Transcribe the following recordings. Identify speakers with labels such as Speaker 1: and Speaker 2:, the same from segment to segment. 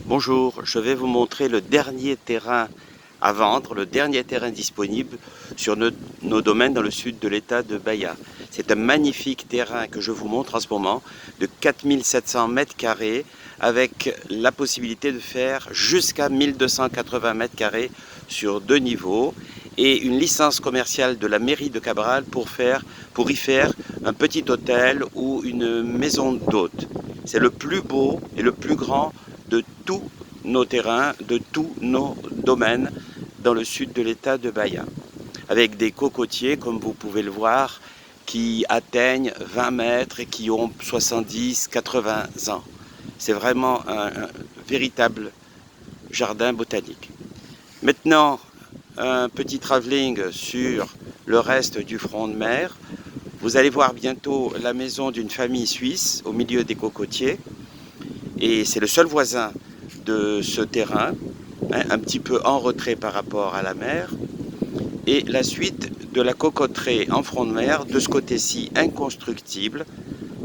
Speaker 1: Bonjour, je vais vous montrer le dernier terrain à vendre, le dernier terrain disponible sur nos domaines dans le sud de l'état de Bahia. C'est un magnifique terrain que je vous montre en ce moment de 4700 mètres carrés avec la possibilité de faire jusqu'à 1280 mètres carrés sur 2 niveaux et une licence commerciale de la mairie de Cabral pour y faire un petit hôtel ou une maison d'hôte. C'est le plus beau et le plus grand de tous nos terrains, de tous nos domaines dans le sud de l'état de Bahia, avec des cocotiers, comme vous pouvez le voir, qui atteignent 20 mètres et qui ont 70, 80 ans. C'est vraiment un véritable jardin botanique. Maintenant, un petit travelling sur le reste du front de mer. Vous allez voir bientôt la maison d'une famille suisse au milieu des cocotiers. Et c'est le seul voisin de ce terrain, un petit peu en retrait par rapport à la mer. Et la suite de la cocoterie en front de mer, de ce côté-ci inconstructible,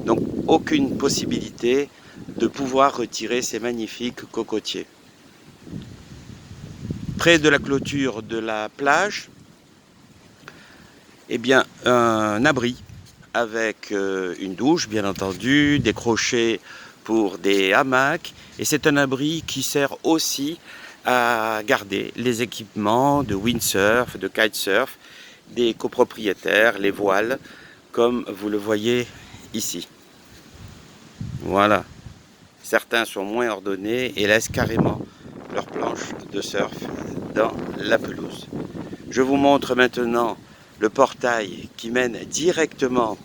Speaker 1: donc aucune possibilité de pouvoir retirer ces magnifiques cocotiers. Près de la clôture de la plage, eh bien, un abri avec une douche, bien entendu, des crochets pour des hamacs. Et c'est un abri qui sert aussi à garder les équipements de windsurf, de kitesurf, des copropriétaires, les voiles, comme vous le voyez ici. Voilà. Certains sont moins ordonnés et laissent carrément leurs planches de surf dans la pelouse. Je vous montre maintenant le portail qui mène directement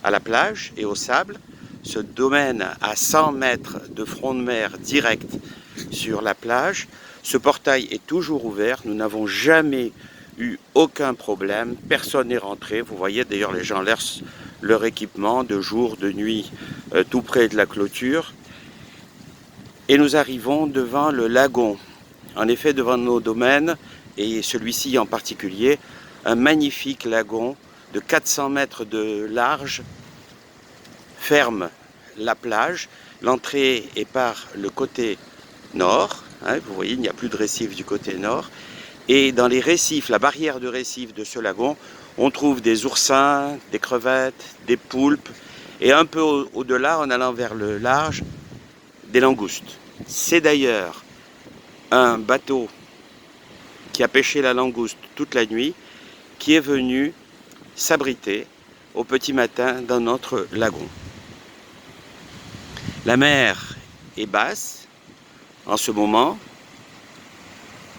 Speaker 1: à la plage et au sable. Ce domaine à 100 mètres de front de mer direct sur la plage. Ce portail est toujours ouvert. Nous n'avons jamais eu aucun problème. Personne n'est rentré. Vous voyez d'ailleurs les gens laissent leur équipement de jour, de nuit, tout près de la clôture. Et nous arrivons devant le lagon. En effet, devant nos domaines, et celui-ci en particulier, un magnifique lagon de 400 mètres de large ferme la plage. L'entrée est par le côté nord. Vous voyez, il n'y a plus de récifs du côté nord. Et dans les récifs, la barrière de récifs de ce lagon, on trouve des oursins, des crevettes, des poulpes. Et un peu au-delà, en allant vers le large, des langoustes. C'est d'ailleurs un bateau qui a pêché la langouste toute la nuit qui est venu s'abriter au petit matin dans notre lagon. La mer est basse en ce moment,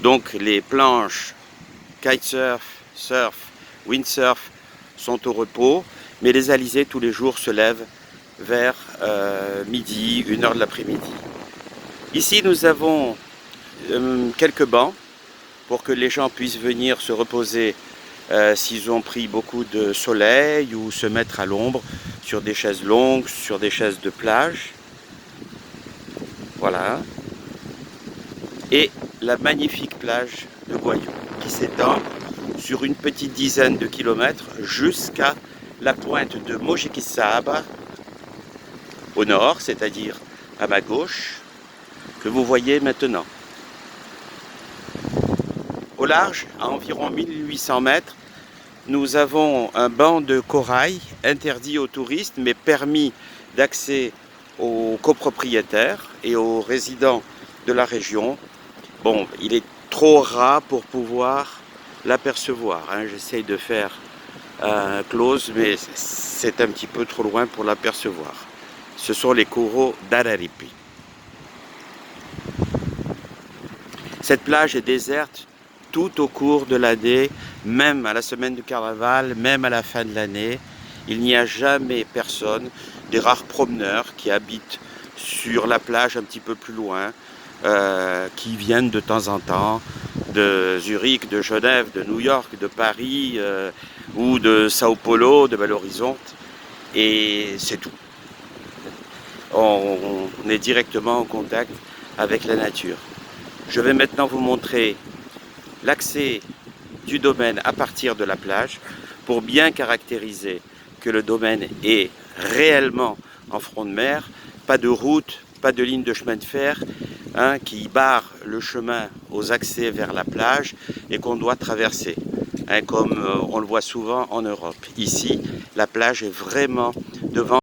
Speaker 1: donc les planches kitesurf, surf, windsurf sont au repos, mais les alizés tous les jours se lèvent vers midi, 1h de l'après-midi. Ici nous avons quelques bancs pour que les gens puissent venir se reposer s'ils ont pris beaucoup de soleil ou se mettre à l'ombre sur des chaises longues, sur des chaises de plage. Voilà. Et la magnifique plage de Goyot qui s'étend sur une petite dizaine de kilomètres jusqu'à la pointe de Mojiquissaba au nord, c'est-à-dire à ma gauche, que vous voyez maintenant. Au large, à environ 1800 mètres, nous avons un banc de corail interdit aux touristes mais permis d'accès aux copropriétaires et aux résidents de la région. Bon, il est trop ras pour pouvoir l'apercevoir. J'essaye de faire close, mais c'est un petit peu trop loin pour l'apercevoir. Ce sont les coraux d'Araripe. Cette plage est déserte tout au cours de l'année, même à la semaine du carnaval, même à la fin de l'année. Il n'y a jamais personne, des rares promeneurs qui habitent sur la plage un petit peu plus loin, qui viennent de temps en temps de Zurich, de Genève, de New York, de Paris ou de Sao Paulo, de Belo Horizonte, et c'est tout. On est directement en contact avec la nature. Je vais maintenant vous montrer l'accès du domaine à partir de la plage pour bien caractériser que le domaine est réellement en front de mer, pas de route, pas de ligne de chemin de fer qui barre le chemin aux accès vers la plage et qu'on doit traverser, comme on le voit souvent en Europe. Ici, la plage est vraiment devant